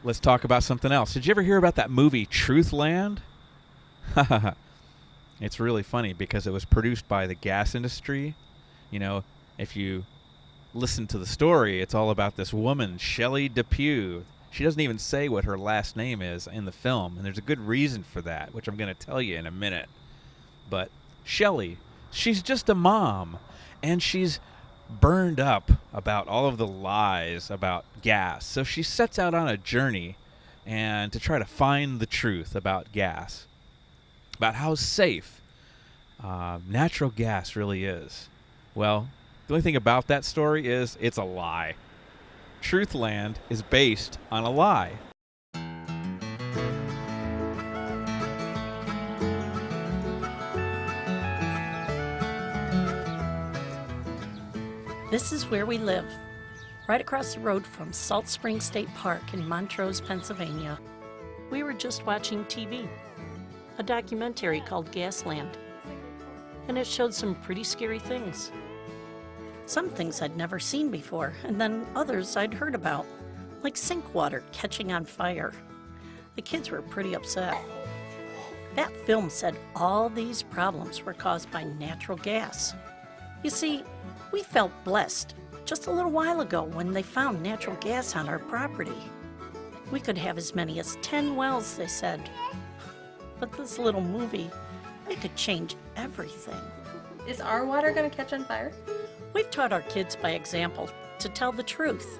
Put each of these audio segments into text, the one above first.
let's talk about something else. Did you ever hear about that movie Truthland? It's really funny because it was produced by the gas industry. You know, if you listen to the story, it's all about this woman, Shelley Depue. She doesn't even say what her last name is in the film, and there's a good reason for that, which I'm going to tell you in a minute. But Shelley, she's just a mom, and she's burned up about all of the lies about gas. So she sets out on a journey and to try to find the truth about gas, about how safe natural gas really is. Well, the only thing about that story is it's a lie. Truthland is based on a lie. This is where we live, right across the road from Salt Spring State Park in Montrose, Pennsylvania. We were just watching TV, a documentary called Gasland, and it showed some pretty scary things. Some things I'd never seen before, and then others I'd heard about, like sink water catching on fire. The kids were pretty upset. That film said all these problems were caused by natural gas. You see, we felt blessed just a little while ago when they found natural gas on our property. We could have as many as 10 wells, they said. But this little movie, it could change everything. Is our water going to catch on fire? We've taught our kids by example to tell the truth.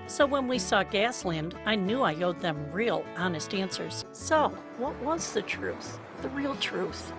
So when we saw Gasland, I knew I owed them real, honest answers. So, what was the truth? The real truth?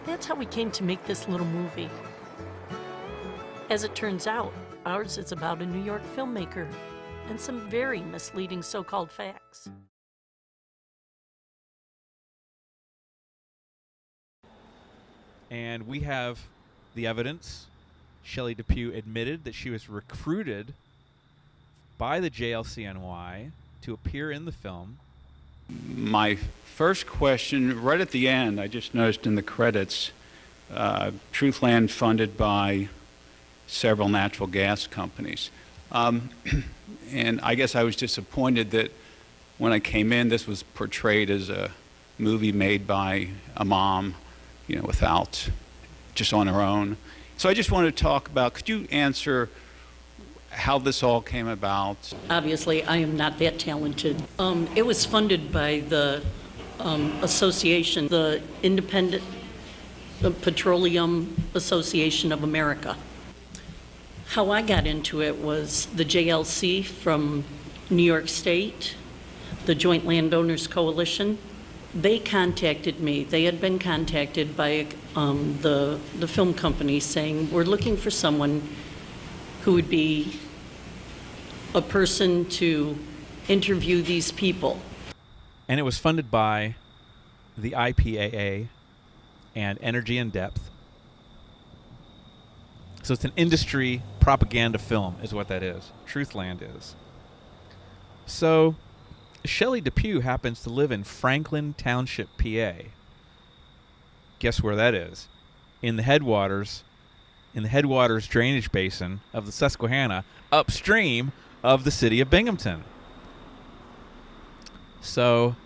That's how we came to make this little movie. As it turns out, ours is about a New York filmmaker and some very misleading so-called facts. And we have the evidence. Shelley Depue admitted that she was recruited by the JLCNY to appear in the film. My first question, right at the end, I just noticed in the credits, Truthland funded by several natural gas companies. And I guess I was disappointed that when I came in, this was portrayed as a movie made by a mom, you know, without, just on her own. So I just wanted to talk about, could you answer how this all came about? Obviously, I am not that talented. It was funded by the association, the Independent Petroleum Association of America. How I got into it was the JLC from New York State, the Joint Landowners Coalition. They contacted me. They had been contacted by the film company saying, we're looking for someone who would be a person to interview these people. And it was funded by the IPAA and Energy in Depth. So it's an industry propaganda film is what that is. Truthland is. So Shelley Depue happens to live in Franklin Township, PA. Guess where that is? In the headwaters drainage basin of the Susquehanna, upstream of the city of Binghamton. So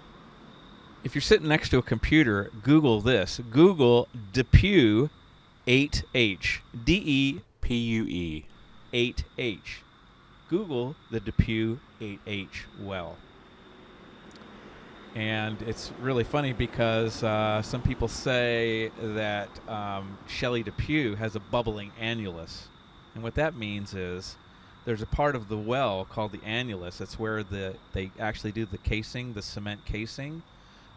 if you're sitting next to a computer, Google this. Google Depue 8H. DEPUE 8H. Google the Depue 8H well. And it's really funny because some people say that Shelley Depue has a bubbling annulus. And what that means is there's a part of the well called the annulus. That's where they actually do the casing, the cement casing.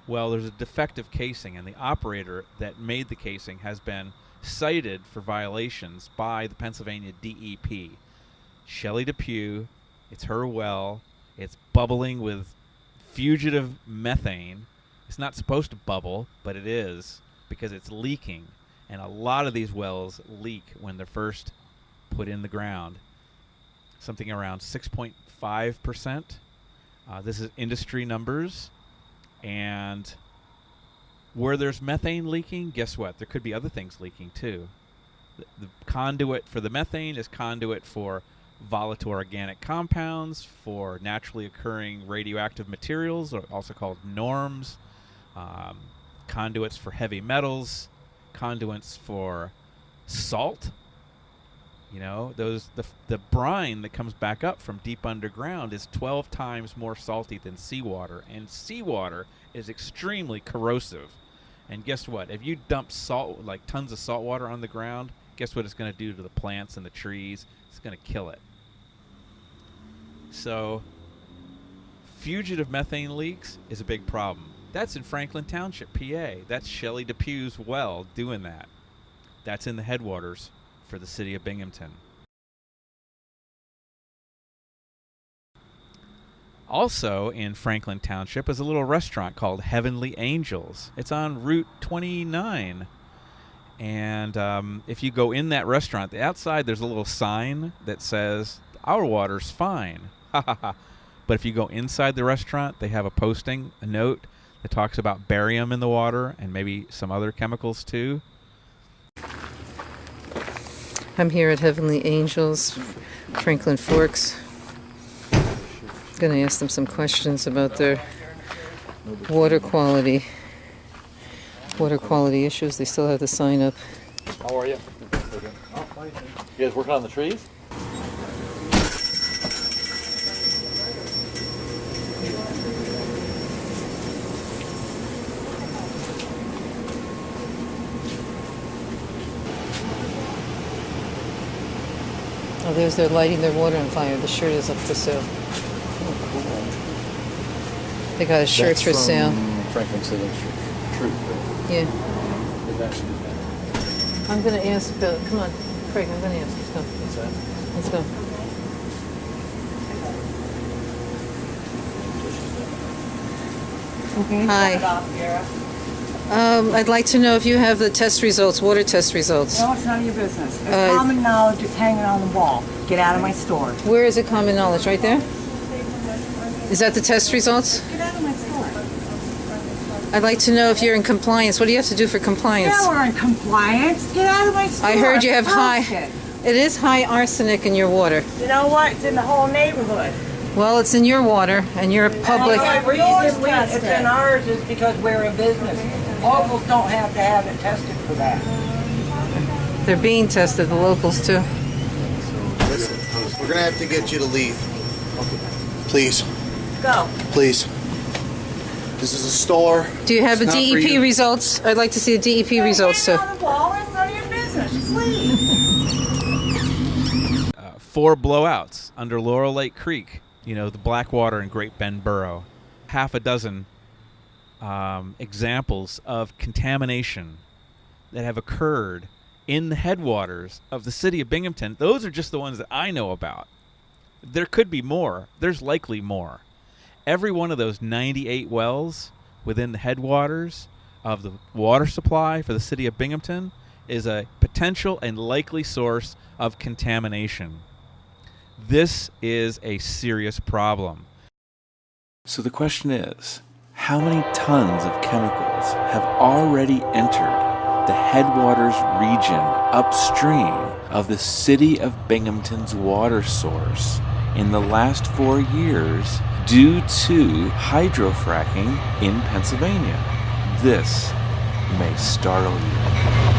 Well, there's a defective casing, and the operator that made the casing has been cited for violations by the Pennsylvania DEP. Shelley Depue, it's her well. It's bubbling with fugitive methane. It's not supposed to bubble, but it is because it's leaking. And a lot of these wells leak when they're first put in the ground. Something around 6.5%. This is industry numbers. And where there's methane leaking, guess what? There could be other things leaking too. The conduit for the methane is conduit for volatile organic compounds, for naturally occurring radioactive materials, also called norms, conduits for heavy metals, conduits for salt. You know, the brine that comes back up from deep underground is 12 times more salty than seawater, and seawater is extremely corrosive. And guess what? If you dump salt, like tons of salt water on the ground, guess what it's going to do to the plants and the trees? It's going to kill it. So, fugitive methane leaks is a big problem. That's in Franklin Township, PA. That's Shelley Depue's well doing that. That's in the headwaters for the city of Binghamton. Also in Franklin Township is a little restaurant called Heavenly Angels. It's on Route 29. And if you go in that restaurant, the outside there's a little sign that says, "Our water's fine." But if you go inside the restaurant, they have a posting, a note that talks about barium in the water and maybe some other chemicals too. I'm here at Heavenly Angels, Franklin Forks. I'm going to ask them some questions about their water quality issues. They still have the sign up. How are you? You guys working on the trees? Oh, they're lighting their water on fire. The shirt is up for sale. They got a shirt for sale. Franklin City Truth. Yeah. I'm going to ask Bill. Come on, Craig, I'm going to ask. Let's go. What's that? Let's go. Hi. I'd like to know if you have the test results, water test results. No, it's none of your business. There's common knowledge. It's hanging on the wall. Get out of my store. Where is it, common knowledge? Right there? Is that the test results? Get out of my store. I'd like to know if you're in compliance. What do you have to do for compliance? Yeah, we're in compliance. Get out of my store. I heard you have high... Posted. It is high arsenic in your water. You know what? It's in the whole neighborhood. Well, it's in your water, and you're public... The only reason it's in ours is because we're a business. Locals don't have to have it tested for that. They're being tested, the locals, too. Listen, we're going to have to get you to leave. Please. Go. Please. This is a store. Do you have It's the not for DEP you. results? I'd like to see the DEP results, too. Get on the wall and none of your business. Please. 4 blowouts under Laurel Lake Creek, you know, the Blackwater and Great Bend Borough. Half a dozen examples of contamination that have occurred in the headwaters of the city of Binghamton. Those are just the ones that I know about. There could be more. There's likely more. Every one of those 98 wells within the headwaters of the water supply for the city of Binghamton is a potential and likely source of contamination. This is a serious problem. So the question is, how many tons of chemicals have already entered the headwaters region upstream of the city of Binghamton's water source in the last 4 years due to hydrofracking in Pennsylvania? This may startle you.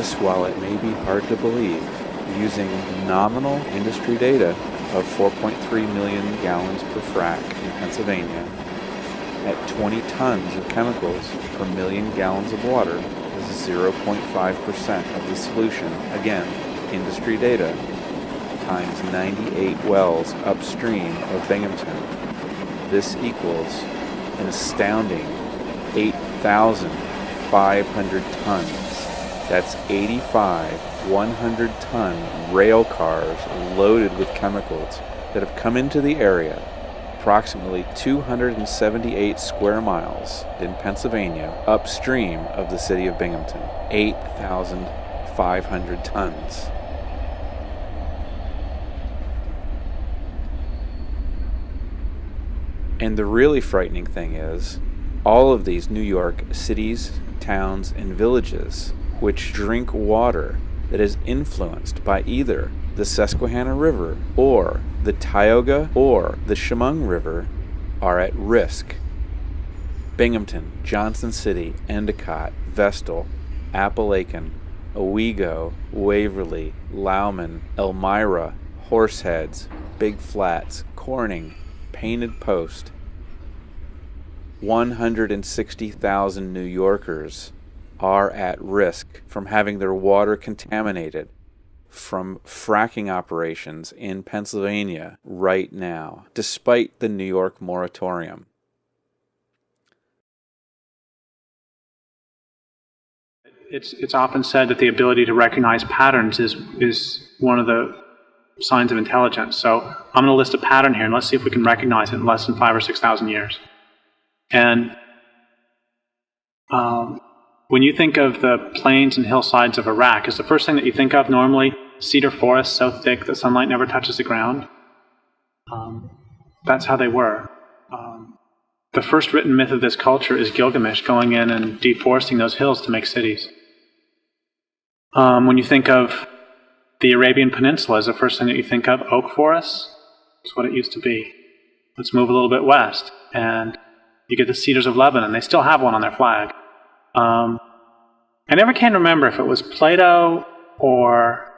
Yes, while it may be hard to believe, using nominal industry data of 4.3 million gallons per frac in Pennsylvania, at 20 tons of chemicals per million gallons of water, is 0.5% of the solution, again, industry data, times 98 wells upstream of Binghamton. This equals an astounding 8,500 tons. That's 85 100-ton rail cars loaded with chemicals that have come into the area, approximately 278 square miles in Pennsylvania, upstream of the city of Binghamton. 8,500 tons. And the really frightening thing is, all of these New York cities, towns, and villages which drink water that is influenced by either the Susquehanna River or the Tioga or the Chemung River are at risk. Binghamton, Johnson City, Endicott, Vestal, Appalachian, Owego, Waverly, Loudoun, Elmira, Horseheads, Big Flats, Corning, Painted Post. 160,000 New Yorkers are at risk from having their water contaminated from fracking operations in Pennsylvania right now, despite the New York moratorium. It's often said that the ability to recognize patterns is one of the signs of intelligence. So I'm going to list a pattern here, and let's see if we can recognize it in less than 5,000 or 6,000 years. And when you think of the plains and hillsides of Iraq, is the first thing that you think of normally cedar forests so thick that sunlight never touches the ground? That's how they were. The first written myth of this culture is Gilgamesh going in and deforesting those hills to make cities. When you think of the Arabian Peninsula, is the first thing that you think of oak forests? That's what it used to be. Let's move a little bit west, and you get the cedars of Lebanon. They still have one on their flag. I never can remember if it was Plato or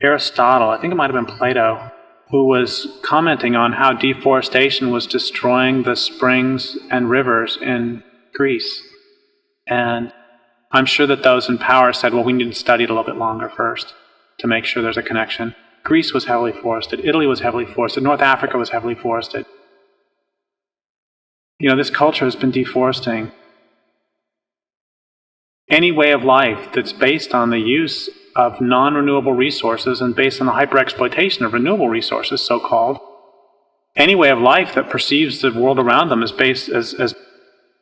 Aristotle, I think it might have been Plato, who was commenting on how deforestation was destroying the springs and rivers in Greece. And I'm sure that those in power said, well, we need to study it a little bit longer first to make sure there's a connection. Greece was heavily forested. Italy was heavily forested. North Africa was heavily forested. You know, this culture has been deforesting any way of life that's based on the use of non-renewable resources and based on the hyper-exploitation of renewable resources, so-called. Any way of life that perceives the world around them as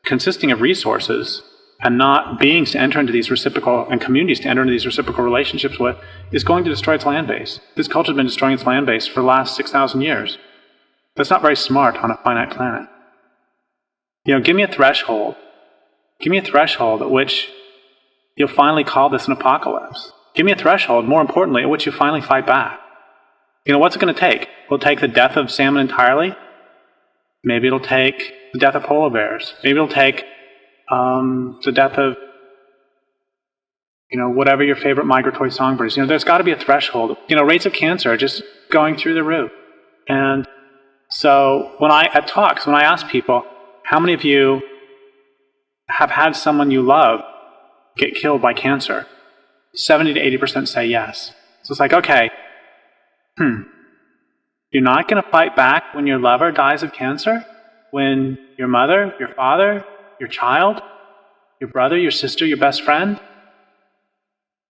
consisting of resources and not beings to enter into these reciprocal, and communities to enter into these reciprocal relationships with, is going to destroy its land base. This culture has been destroying its land base for the last 6,000 years. That's not very smart on a finite planet. You know, give me a threshold. Give me a threshold at which you'll finally call this an apocalypse. Give me a threshold, more importantly, at which you finally fight back. You know, what's it going to take? Will it take the death of salmon entirely? Maybe it'll take the death of polar bears. Maybe it'll take the death of, you know, whatever your favorite migratory songbird is. You know, there's got to be a threshold. You know, rates of cancer are just going through the roof. And so at talks, when I ask people, how many of you have had someone you love get killed by cancer? 70 to 80% say yes. So it's like, okay, you're not going to fight back when your lover dies of cancer? When your mother, your father, your child, your brother, your sister, your best friend?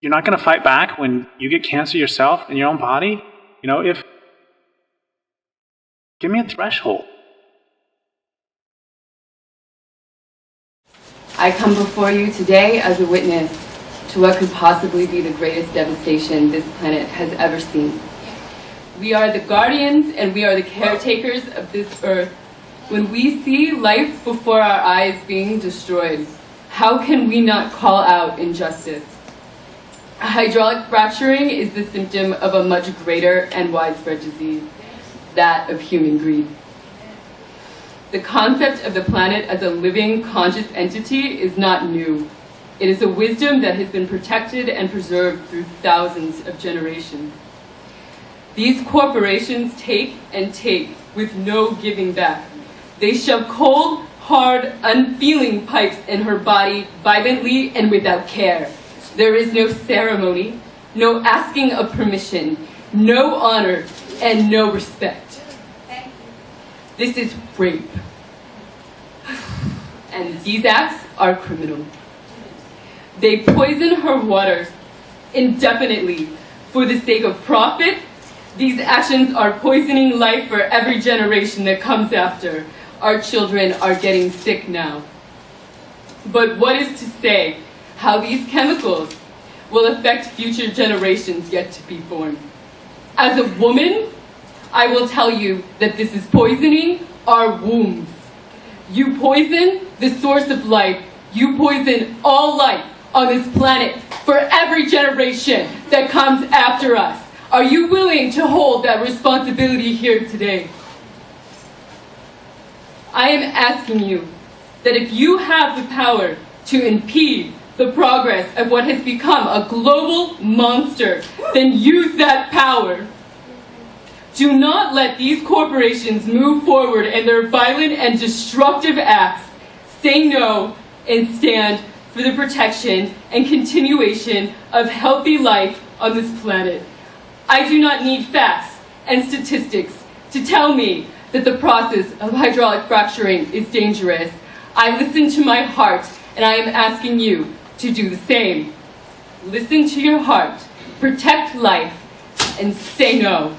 You're not going to fight back when you get cancer yourself in your own body? You know, give me a threshold. I come before you today as a witness to what could possibly be the greatest devastation this planet has ever seen. We are the guardians and we are the caretakers of this earth. When we see life before our eyes being destroyed, how can we not call out injustice? Hydraulic fracturing is the symptom of a much greater and widespread disease, that of human greed. The concept of the planet as a living, conscious entity is not new. It is a wisdom that has been protected and preserved through thousands of generations. These corporations take and take with no giving back. They shove cold, hard, unfeeling pipes in her body violently and without care. There is no ceremony, no asking of permission, no honor, and no respect. This is rape. And these acts are criminal. They poison her waters indefinitely for the sake of profit. These actions are poisoning life for every generation that comes after. Our children are getting sick now. But what is to say how these chemicals will affect future generations yet to be born? As a woman, I will tell you that this is poisoning our wombs. You poison the source of life. You poison all life on this planet for every generation that comes after us. Are you willing to hold that responsibility here today? I am asking you that if you have the power to impede the progress of what has become a global monster, then use that power. Do not let these corporations move forward in their violent and destructive acts. Say no and stand for the protection and continuation of healthy life on this planet. I do not need facts and statistics to tell me that the process of hydraulic fracturing is dangerous. I listen to my heart, and I am asking you to do the same. Listen to your heart, protect life, and say no.